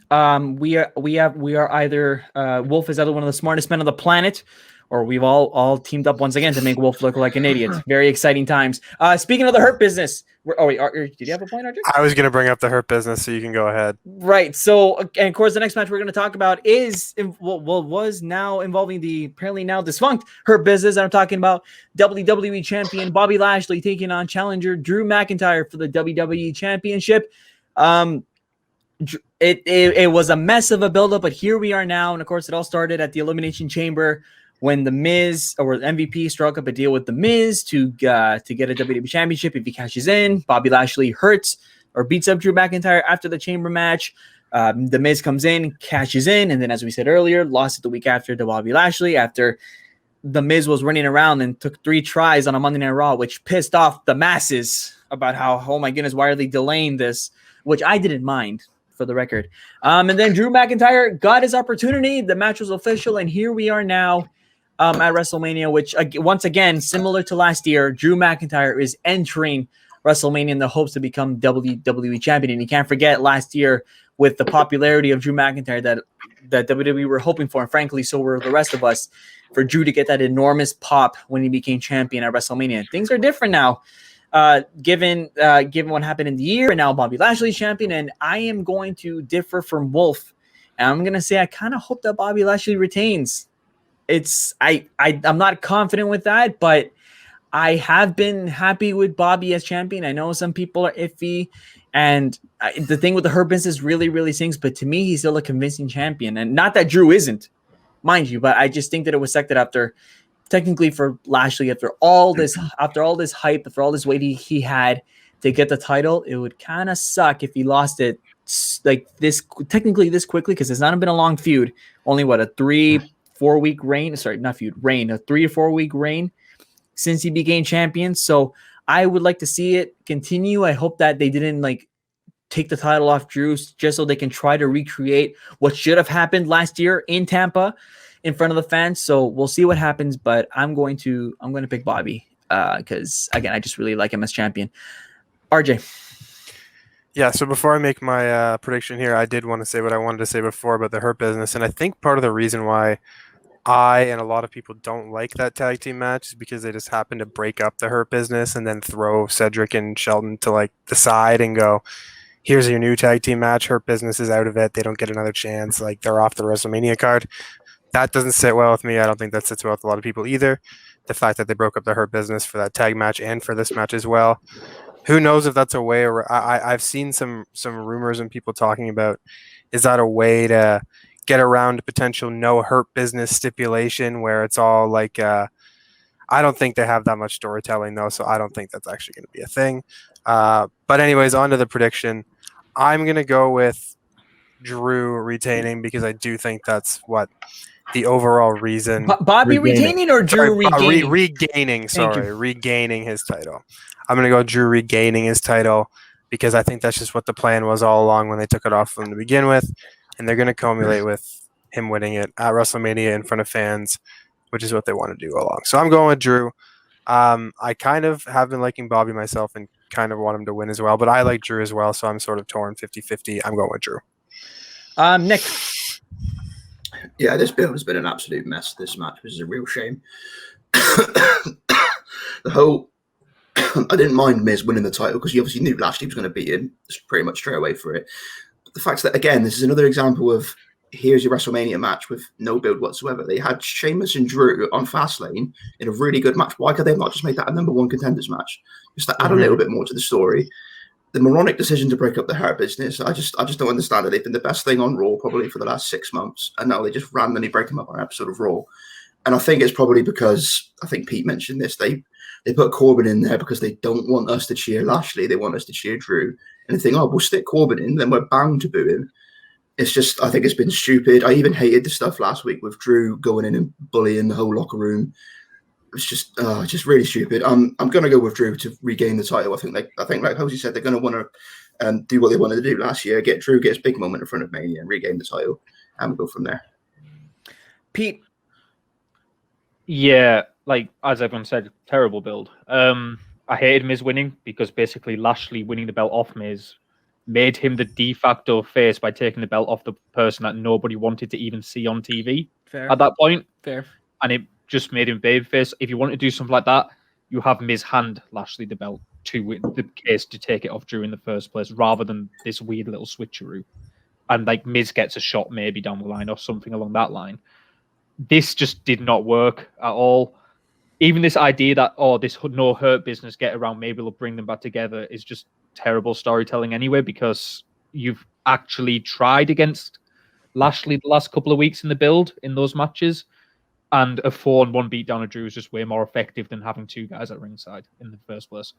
we are either Wolf is either one of the smartest men on the planet, or we've all teamed up once again to make Wolf look like an idiot. Very exciting times. Speaking of the Hurt Business, did you have a point, RJ? I was going to bring up the Hurt Business, so you can go ahead. Right. So, and of course, the next match we're going to talk about was now involving the apparently now defunct Hurt Business. I'm talking about WWE Champion Bobby Lashley taking on challenger Drew McIntyre for the WWE Championship. It was a mess of a buildup, but here we are now. And of course, it all started at the Elimination Chamber when the Miz or MVP struck up a deal with the Miz to get a WWE Championship if he cashes in. Bobby Lashley hurts or beats up Drew McIntyre after the Chamber match. The Miz comes in, cashes in, and then, as we said earlier, lost it the week after to Bobby Lashley after the Miz was running around and took 3 tries on a Monday Night Raw, which pissed off the masses about how, oh my goodness, why are they delaying this? Which I didn't mind, for the record. And then Drew McIntyre got his opportunity. The match was official, and here we are now at WrestleMania, which once again, similar to last year, Drew McIntyre is entering WrestleMania in the hopes to become WWE Champion. And you can't forget last year with the popularity of Drew McIntyre that WWE were hoping for, and frankly, so were the rest of us, for Drew to get that enormous pop when he became champion at WrestleMania. Things are different now. Given what happened in the year, and now Bobby Lashley's champion, and I am going to differ from Wolf, and I'm gonna say I kind of hope that Bobby Lashley retains. I'm not confident with that, but I have been happy with Bobby as champion. I know some people are iffy, and the thing with the Hurt Business really, really sings, but to me, he's still a convincing champion, and not that Drew isn't, mind you, but I just think that it was sected after. Technically, for Lashley, after all this hype, after all this weight he had to get the title, it would kind of suck if he lost it like this quickly, because it's not been a long feud. Only a 3-4 week reign. Sorry, not feud, reign. A 3 or 4 week reign since he became champion. So I would like to see it continue. I hope that they didn't take the title off Drew just so they can try to recreate what should have happened last year in Tampa in front of the fans. So we'll see what happens, but I'm going to pick Bobby because again, I just really like him as champion. RJ. Yeah, so before I make my prediction here, I did want to say what I wanted to say before about the Hurt Business, and I think part of the reason why I and a lot of people don't like that tag team match is because they just happen to break up the Hurt Business and then throw Cedric and Shelton to the side and go, here's your new tag team match. Hurt Business is out of it. They don't get another chance. They're off the WrestleMania card. That doesn't sit well with me. I don't think that sits well with a lot of people either. The fact that they broke up the Hurt Business for that tag match and for this match as well. Who knows if that's a way, or I've seen some rumors and people talking about, is that a way to get around a potential no Hurt Business stipulation where it's all I don't think they have that much storytelling though, so I don't think that's actually going to be a thing. But anyways, on to the prediction. I'm going to go with Drew retaining because I do think that's what the overall reason. Bobby retaining or Drew regaining? Regaining his title. I'm going to go Drew regaining his title because I think that's just what the plan was all along when they took it off from to begin with, and they're going to culminate with him winning it at WrestleMania in front of fans, which is what they want to do all along. So I'm going with Drew. I kind of have been liking Bobby myself and kind of want him to win as well, but I like Drew as well, so I'm sort of torn 50-50. I'm going with Drew. Nick. Yeah, this build has been an absolute mess, this match, which is a real shame. The whole... I didn't mind Miz winning the title because you obviously knew Lashley was going to beat him pretty much straight away for it. But the fact that, again, this is another example of here's your WrestleMania match with no build whatsoever. They had Sheamus and Drew on Fastlane in a really good match. Why could they have not just made that a number one contenders match? Just to add a little bit more to the story. The moronic decision to break up the Hurt Business, I just don't understand it. They've been the best thing on Raw probably for the last 6 months, and now they just randomly break them up on an episode of Raw. And I think it's probably because, I think Pete mentioned this, they They put Corbin in there because they don't want us to cheer Lashley. They want us to cheer Drew. And they think, oh, we'll stick Corbin in, then we're bound to boo him. It's just, I think it's been stupid. I even hated the stuff last week with Drew going in and bullying the whole locker room. It's just really stupid. I'm going to go with Drew to regain the title. I think like Jose said, they're going to want to do what they wanted to do last year. Get Drew, get his big moment in front of Mania and regain the title. And we'll go from there. Pete. Yeah, like as everyone said, terrible build. I hated Miz winning because basically Lashley winning the belt off Miz made him the de facto face by taking the belt off the person that nobody wanted to even see on TV at that point. Fair. And it just made him babyface. If you want to do something like that, you have Miz hand Lashley the belt to win the case to take it off Drew in the first place, rather than this weird little switcheroo. And like Miz gets a shot maybe down the line or something along that line. This just did not work at all. Even this idea that, this no hurt business get around, maybe it'll bring them back together, is just terrible storytelling anyway, because you've actually tried against Lashley the last couple of weeks in the build in those matches, and a 4-1 beatdown of Drew is just way more effective than having two guys at ringside in the first place.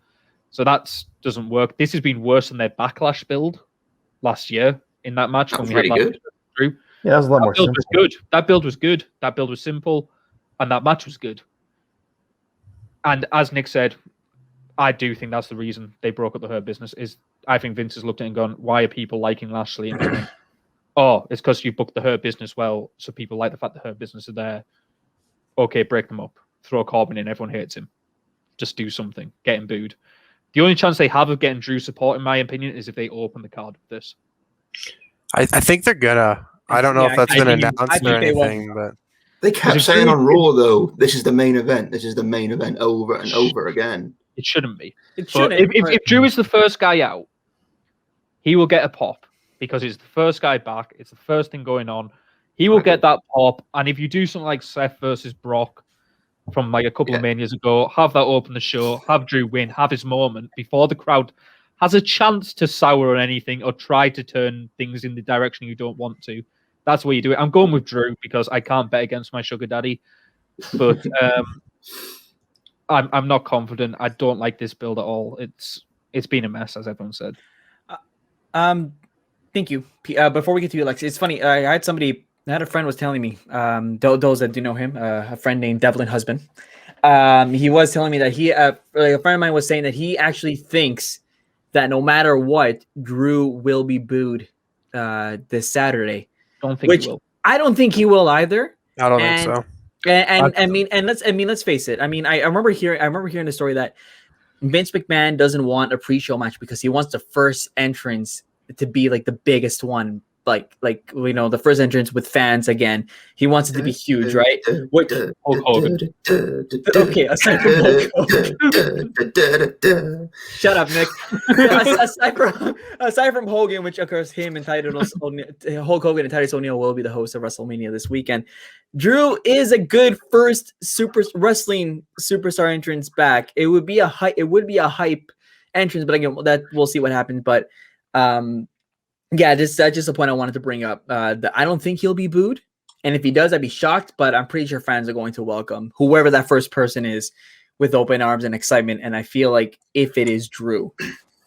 So that doesn't work. This has been worse than their Backlash build last year in that match. That's really good. Yeah, that was a lot more simple. That build was good. That build was simple, and that match was good. And as Nick said, I do think that's the reason they broke up the Hurt business. Is I think Vince has looked at it and gone, why are people liking Lashley? And going, it's because you booked the Hurt business well, so people like the fact the Hurt business are there. Okay, break them up. Throw Corbin in, everyone hates him. Just do something. Get him booed. The only chance they have of getting Drew support, in my opinion, is if they open the card with this. I think they're gonna. I don't know if that's been announced or anything, but they kept saying on Raw though, this is the main event. This is the main event over and over again. It shouldn't be. If Drew is the first guy out, he will get a pop because it's the first guy back. It's the first thing going on. He will get that pop. And if you do something like Seth versus Brock from like a couple of Manias ago, have that open the show, have Drew win, have his moment before the crowd has a chance to sour on anything or try to turn things in the direction you don't want to. That's where you do it. I'm going with Drew because I can't bet against my sugar daddy. But I'm not confident. I don't like this build at all. It's been a mess, as everyone said. Thank you. Before we get to you, Alex, it's funny. I had a friend was telling me, those that do know him, a friend named Devlin Husband. He was telling me that a friend of mine was saying that he actually thinks that no matter what, Drew will be booed this Saturday. He will. I don't think he will either. I don't think so. And let's face it. I mean, I remember hearing the story that Vince McMahon doesn't want a pre-show match because he wants the first entrance to be like the biggest one, like the first entrance with fans again. He wants it to be huge, right? Hulk Hogan. Okay, aside from Hulk Hogan. Shut up, Nick. aside from Hogan, which of course him and Hulk Hogan and Titus O'Neil will be the host of WrestleMania this weekend. Drew is a good first wrestling superstar entrance back. It would be a hype entrance, but again, that we'll see what happens. But that's just a point I wanted to bring up. That I don't think he'll be booed, and if he does, I'd be shocked. But I'm pretty sure fans are going to welcome whoever that first person is with open arms and excitement. And I feel like if it is Drew,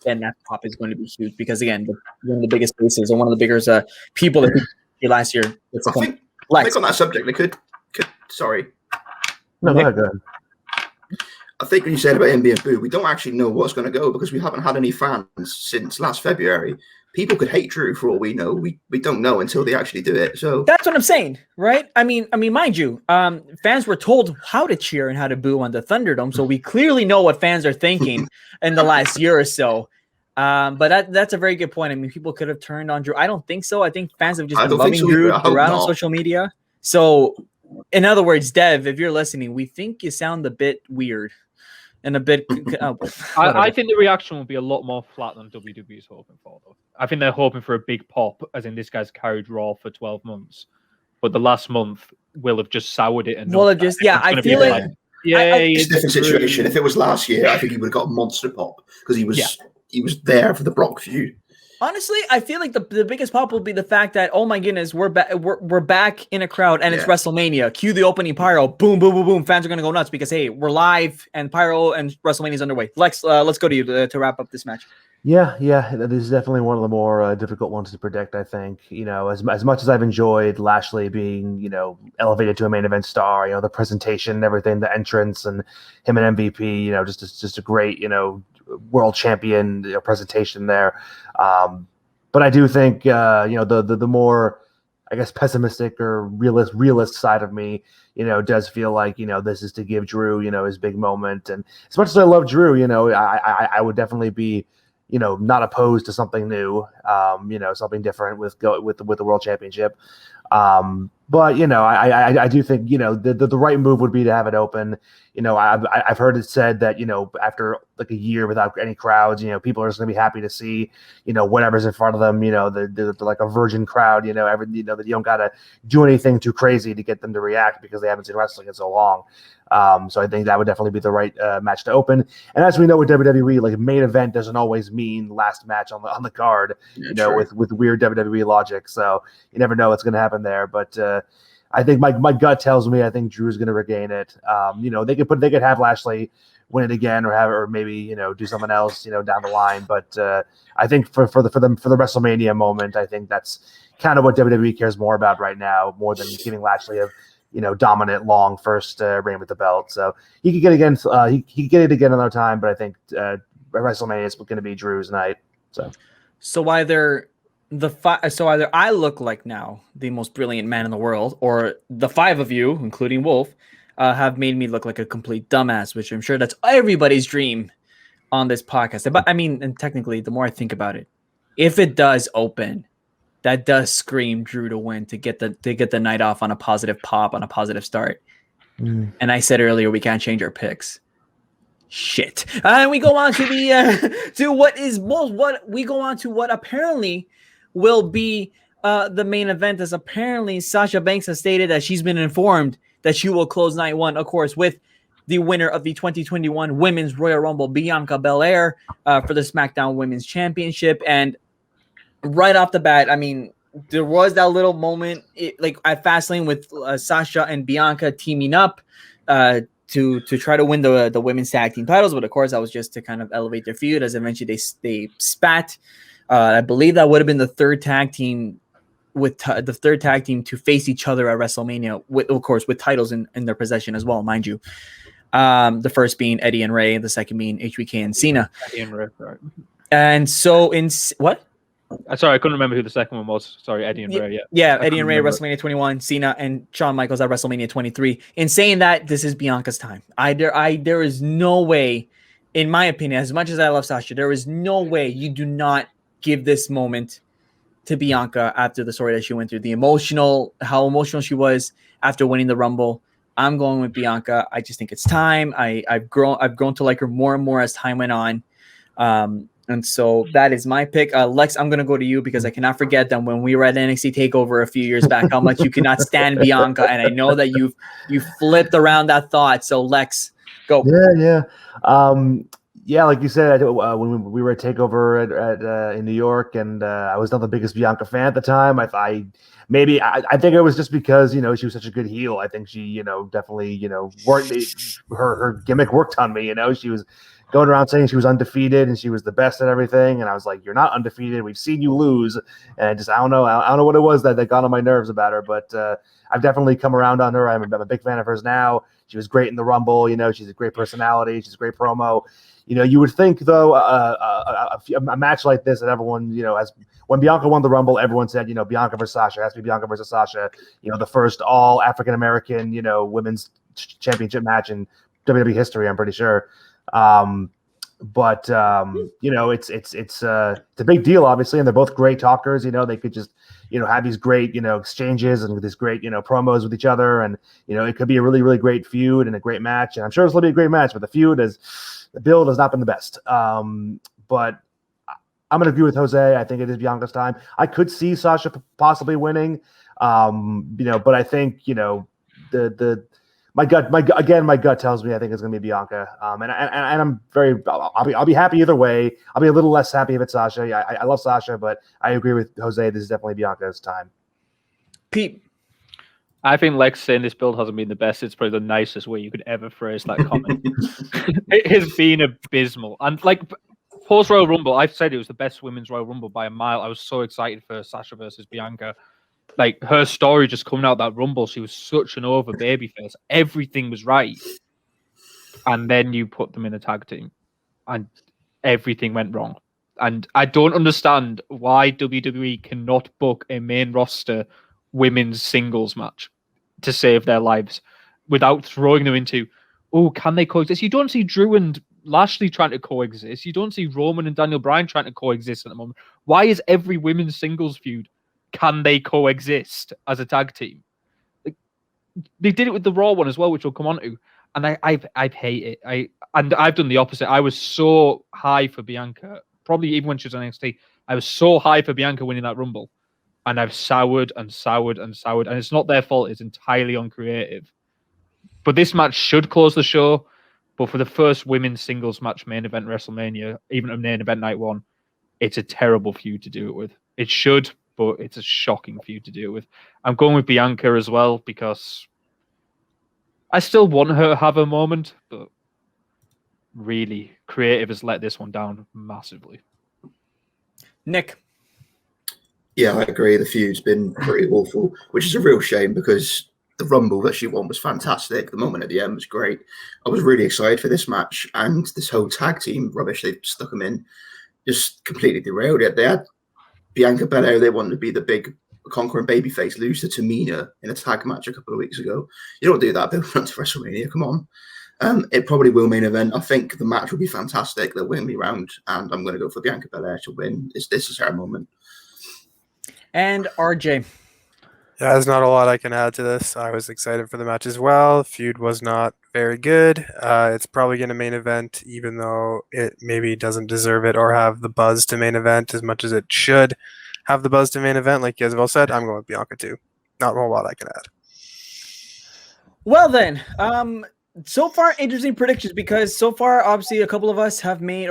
then that pop is going to be huge because again, one of the biggest faces and one of the biggest people that we last year. I think on that subject, they could. Sorry. No, go ahead. I think when you said about him being booed, we don't actually know what's going to go because we haven't had any fans since last February. People could hate Drew for all we know. We don't know until they actually do it. So that's what I'm saying, right? I mean, mind you, fans were told how to cheer and how to boo on the Thunderdome, so we clearly know what fans are thinking in the last year or so. But that's a very good point. I mean, people could have turned on Drew. I don't think so. I think fans have just been loving Drew around on social media. So, in other words, Dev, if you're listening, we think you sound a bit weird. And a bit. I think the reaction will be a lot more flat than WWE is hoping for, though. I think they're hoping for a big pop, as in this guy's carried Raw for 12 months. But the last month will have just soured it. I feel like. It's a different situation. If it was last year, I think he would have got a monster pop because he was there for the Brock feud. Honestly, I feel like the biggest pop will be the fact that, oh my goodness, we're back in a crowd and it's WrestleMania. Cue the opening pyro, boom, boom, boom, boom. Fans are gonna go nuts because hey, we're live and pyro and WrestleMania is underway. Lex, let's go to you to wrap up this match. Yeah, this is definitely one of the more difficult ones to predict. I think as much as I've enjoyed Lashley being elevated to a main event star, the presentation and everything, the entrance and him and MVP, just a great world champion presentation there. But I do think the more I guess pessimistic or realist side of me does feel like this is to give Drew his big moment. And as much as I love Drew, I would definitely be not opposed to something new, something different with the World Championship. But I do think the right move would be to have it open. I've heard it said that after like a year without any crowds, people are just gonna be happy to see whatever's in front of them. They're like a virgin crowd. That you don't gotta do anything too crazy to get them to react because they haven't seen wrestling in so long. So I think that would definitely be the right match to open. And as we know with WWE, like main event doesn't always mean last match on the card. With weird WWE logic. So you never know what's going to happen there. But I think my gut tells me I think Drew's going to regain it. They could have Lashley win it again or maybe do something else down the line. But I think for the WrestleMania moment, I think that's kind of what WWE cares more about right now, more than giving Lashley a dominant long first reign with the belt. So he could get again. He could get it again another time, but I think WrestleMania is going to be Drew's night. So either I look like now the most brilliant man in the world, or the five of you, including Wolf, have made me look like a complete dumbass, which I'm sure that's everybody's dream on this podcast. But I mean, and technically, the more I think about it, if it does open, that does scream Drew to win to get the night off on a positive pop, on a positive start. And I said earlier we can't change our picks. Shit. And we go on to the what apparently will be the main event, as apparently Sasha Banks has stated that she's been informed that she will close night one, of course, with the winner of the 2021 Women's Royal Rumble, Bianca Belair, for the SmackDown Women's Championship. And right off the bat, I mean, there was that little moment like at Fastlane with Sasha and Bianca teaming up to try to win the women's tag team titles. But of course, that was just to kind of elevate their feud, as eventually they spat. I believe that would have been the third tag team to face each other at WrestleMania, of course, with titles in their possession as well, mind you. The first being Eddie and Ray, the second being HBK and Cena. Eddie and Ray, sorry. And so what? Sorry, I couldn't remember who the second one was. Sorry, Eddie and Ray. Yeah, Eddie and Ray at WrestleMania 21, Cena and Shawn Michaels at WrestleMania 23. In saying that, this is Bianca's time. There is no way, in my opinion, as much as I love Sasha, there is no way you do not give this moment to Bianca after the story that she went through, how emotional she was after winning the Rumble. I'm going with Bianca. I just think it's time. I've grown to like her more and more as time went on. And so that is my pick. Lex, I'm going to go to you because I cannot forget that when we were at NXT TakeOver a few years back, how much you could not stand Bianca. And I know that you've flipped around that thought. So Lex, go. Yeah. Like you said, when we were at TakeOver in New York, and I was not the biggest Bianca fan at the time. I think it was just because she was such a good heel. I think she definitely worked. Her gimmick worked on me. She was going around saying she was undefeated and she was the best at everything. And I was like, you're not undefeated. We've seen you lose. And I don't know what it was that got on my nerves about her, but I've definitely come around on her. I'm a big fan of hers now. She was great in the Rumble. She's a great personality. She's a great promo. You would think though, a match like this that everyone, when Bianca won the Rumble, everyone said, Bianca versus Sasha, it has to be Bianca versus Sasha, the first all African-American, women's championship match in WWE history, I'm pretty sure. It's a big deal, obviously, and they're both great talkers. They could just have these great exchanges and these great promos with each other, and it could be a really, really great feud and a great match. And I'm sure this will be a great match, but the build has not been the best. But I'm going to agree with Jose. I think it is Bianca's time. I could see Sasha possibly winning, but I think the my gut tells me I think it's going to be Bianca. And I'm very, I'll be happy either way. I'll be a little less happy if it's Sasha. I love Sasha, but I agree with Jose. This is definitely Bianca's time. Pete. I think Lex saying this build hasn't been the best. It's probably the nicest way you could ever phrase that comment. It has been abysmal. And like post Royal Rumble, I've said it was the best women's Royal Rumble by a mile. I was so excited for Sasha versus Bianca. Like her story just coming out that Rumble, she was such an over babyface. Everything was right. And then you put them in a tag team and everything went wrong. And I don't understand why WWE cannot book a main roster women's singles match to save their lives without throwing them into, oh, can they coexist? You don't see Drew and Lashley trying to coexist. You don't see Roman and Daniel Bryan trying to coexist at the moment. Why is every women's singles feud, can they coexist as a tag team? Like, they did it with the Raw one as well, which we'll come on to. And I hate it. I've done the opposite. I was so high for Bianca, probably even when she was on NXT. I was so high for Bianca winning that Rumble. And I've soured. And it's not their fault. It's entirely uncreative. But this match should close the show. But for the first women's singles match main event WrestleMania, even a main event night one, it's a terrible feud to do it with. It should, but it's a shocking feud to do it with. I'm going with Bianca as well because I still want her to have a moment, but really, creative has let this one down massively. Nick. Yeah, I agree. The feud's been pretty awful, which is a real shame because the Rumble that she won was fantastic. The moment at the end was great. I was really excited for this match, and this whole tag team rubbish they stuck them in just completely derailed it. They had Bianca Belair. They wanted to be the big conquering babyface, lose to Tamina in a tag match a couple of weeks ago. You don't do that building up to WrestleMania. Come on. It probably will main event. I think the match will be fantastic. They'll win me round, and I'm going to go for Bianca Belair to win. This is her moment. And RJ. Yeah, there's not a lot I can add to this. I was excited for the match as well. Feud was not very good. It's probably going to main event, even though it maybe doesn't deserve it or have the buzz to main event as much as it should have the buzz to main event. Like you guys have all said, I'm going with Bianca too. Not a whole lot I can add. Well then, so far interesting predictions because so far obviously a couple of us have made,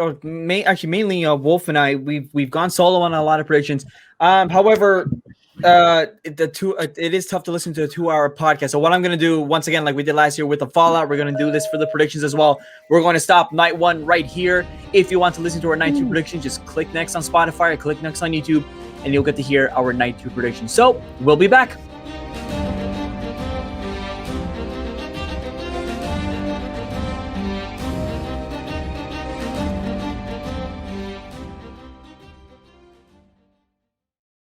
actually mainly Wolf and I, we've gone solo on a lot of predictions. However, it is tough to listen to a 2-hour podcast. So what I'm going to do once again, like we did last year with the Fallout, we're going to do this for the predictions as well. We're going to stop night one right here. If you want to listen to our night 2 predictions, just click next on Spotify or click next on YouTube and you'll get to hear our night 2 predictions. So we'll be back.